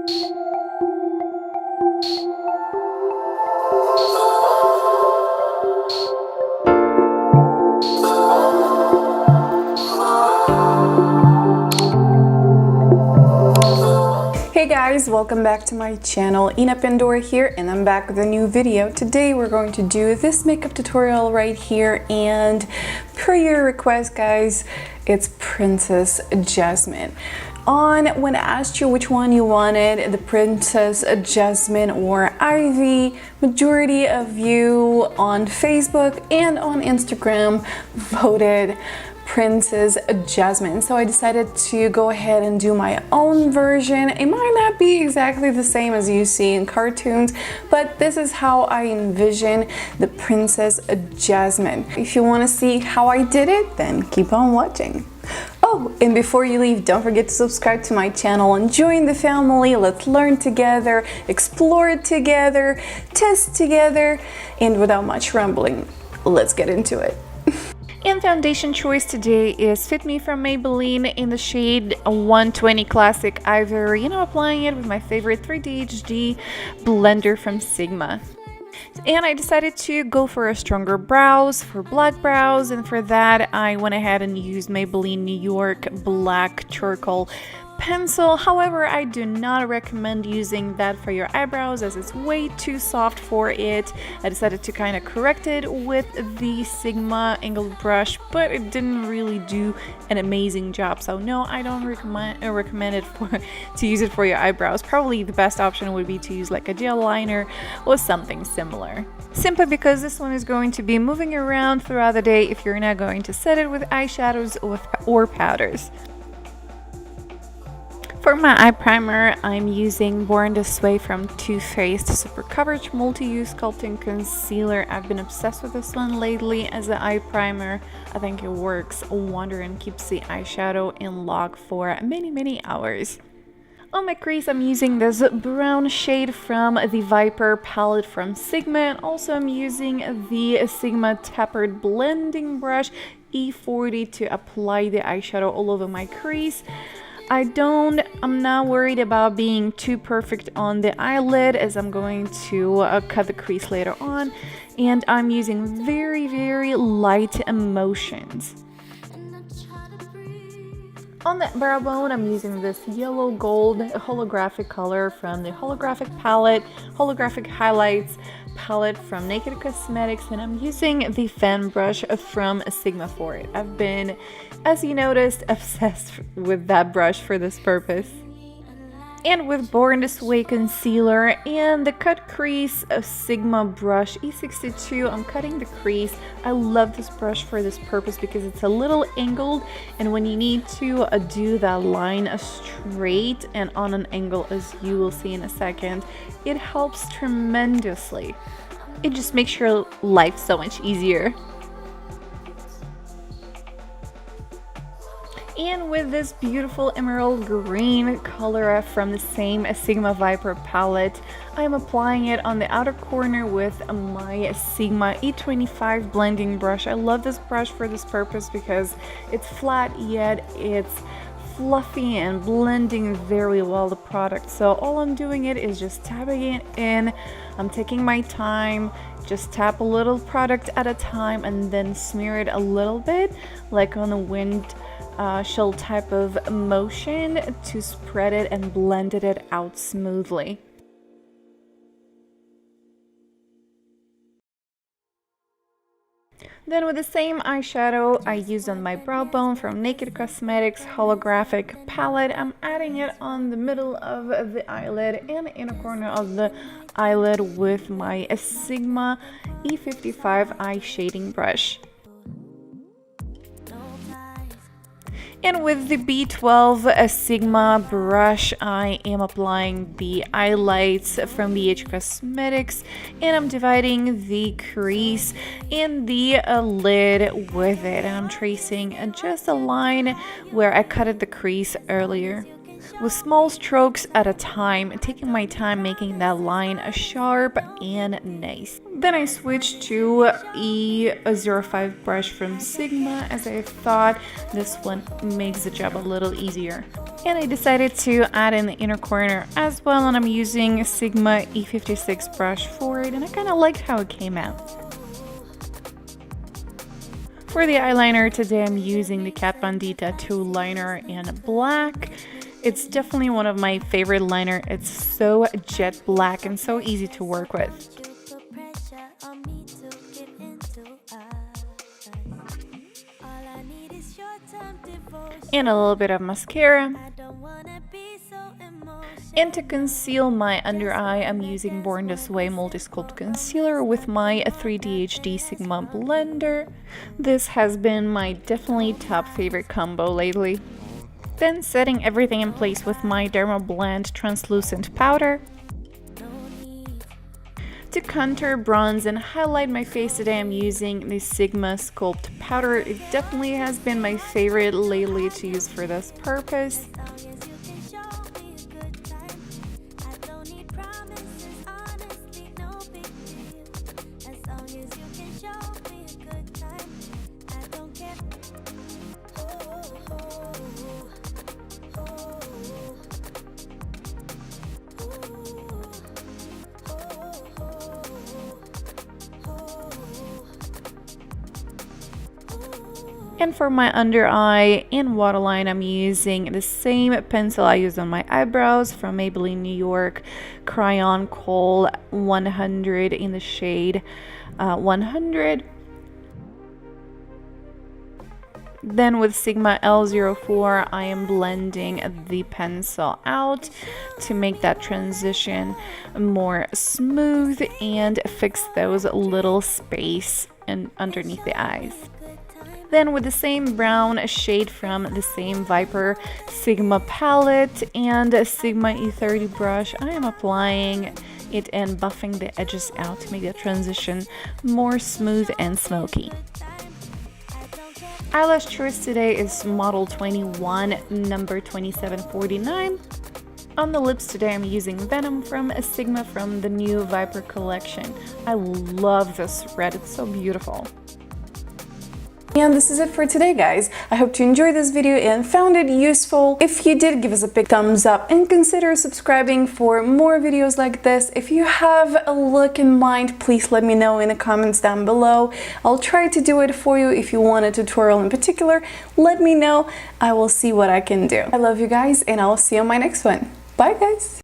Hey guys, welcome back to my channel. Ina Pandora here, and I'm back with a new video. Today we're going to do this makeup tutorial right here, and per your request guys, it's Princess Jasmine. When I asked you which one you wanted, the Princess Jasmine or Ivy, majority of you on Facebook and on Instagram voted Princess Jasmine. So I decided to go ahead and do my own version. It might not be exactly the same as you see in cartoons, but this is how I envision the Princess Jasmine. If you want to see how I did it, then keep on watching. Oh, and before you leave, don't forget to subscribe to my channel and join the family. Let's learn together, explore together, test together, and without much rambling, let's get into it. And foundation choice today is Fit Me from Maybelline in the shade 120 Classic Ivory, and I'm applying it with my favorite 3D HD blender from Sigma. And I decided to go for a stronger brows, for black brows, and for that I went ahead and used Maybelline New York Black Charcoal pencil. However, I do not recommend using that for your eyebrows as it's way too soft for it. I decided to kind of correct it with the Sigma angled brush, but it didn't really do an amazing job. So no, I don't recommend it to use it for your eyebrows. Probably the best option would be to use like a gel liner or something similar. Simply because this one is going to be moving around throughout the day if you're not going to set it with eyeshadows or powders. For my eye primer, I'm using Born This Way from Too Faced Super Coverage Multi-Use Sculpting Concealer. I've been obsessed with this one lately as an eye primer. I think it works a wonder and keeps the eyeshadow in lock for many hours. On my crease, I'm using this brown shade from the Viper palette from Sigma, and also I'm using the Sigma Tapered Blending Brush E40 to apply the eyeshadow all over my crease. I'm not worried about being too perfect on the eyelid, as I'm going to cut the crease later on, and I'm using very light motions. On the brow bone, I'm using this yellow gold holographic color from the Holographic palette, Holographic Highlights palette from Naked Cosmetics, and I'm using the fan brush from Sigma for it. I've been, as you noticed, obsessed with that brush for this purpose. And with Born This Way concealer and the cut crease of Sigma brush E62, I'm cutting the crease. I love this brush for this purpose because it's a little angled, and when you need to do that line straight and on an angle, as you will see in a second, it helps tremendously. It just makes your life so much easier. And with this beautiful emerald green color from the same Sigma Viper palette, I'm applying it on the outer corner with my Sigma E25 blending brush. I love this brush for this purpose because it's flat, yet it's fluffy and blending very well the product. So all I'm doing is just tapping it in. I'm taking my time, just tap a little product at a time and then smear it a little bit, like on a wind shell type of motion, to spread it and blend it out smoothly. Then with the same eyeshadow I used on my brow bone from Naked Cosmetics Holographic palette, I'm adding it on the middle of the eyelid and inner corner of the eyelid with my Sigma E55 eye shading brush. And with the B12 Sigma brush, I am applying the highlights from BH Cosmetics, and I'm dividing the crease and the lid with it. And I'm tracing just a line where I cutted the crease earlier, with small strokes at a time, taking my time making that line sharp and nice. Then I switched to E05 brush from Sigma, as I thought this one makes the job a little easier. And I decided to add in the inner corner as well, and I'm using Sigma E56 brush for it, and I kind of liked how it came out. For the eyeliner today, I'm using the Kat Von D Tattoo liner in black. It's definitely one of my favorite liner. It's so jet black and so easy to work with. And a little bit of mascara. And to conceal my under eye, I'm using Born This Way Multi-Sculpt Concealer with my 3D Sigma blender. This has been my definitely top favorite combo lately. Then setting everything in place with my Dermablend translucent powder. To contour, bronze, and highlight my face today, I'm using the Sigma Sculpt powder. It definitely has been my favorite lately to use for this purpose. And for my under eye and waterline, I'm using the same pencil I use on my eyebrows from Maybelline New York Crayon Kohl 100 in the shade 100. Then with Sigma L04, I am blending the pencil out to make that transition more smooth and fix those little space underneath the eyes. Then with the same brown shade from the same Viper Sigma palette and a Sigma E30 brush, I am applying it and buffing the edges out to make the transition more smooth and smoky. Eyelash choice today is model 21, number 2749. On the lips today, I'm using Venom from Sigma from the new Viper collection. I love this red, it's so beautiful. And this is it for today, guys. I hope you enjoyed this video and found it useful. If you did, give us a big thumbs up and consider subscribing for more videos like this. If you have a look in mind, please let me know in the comments down below. I'll try to do it for you. If you want a tutorial in particular, let me know. I will see what I can do. I love you guys, and I'll see you on my next one. Bye, guys.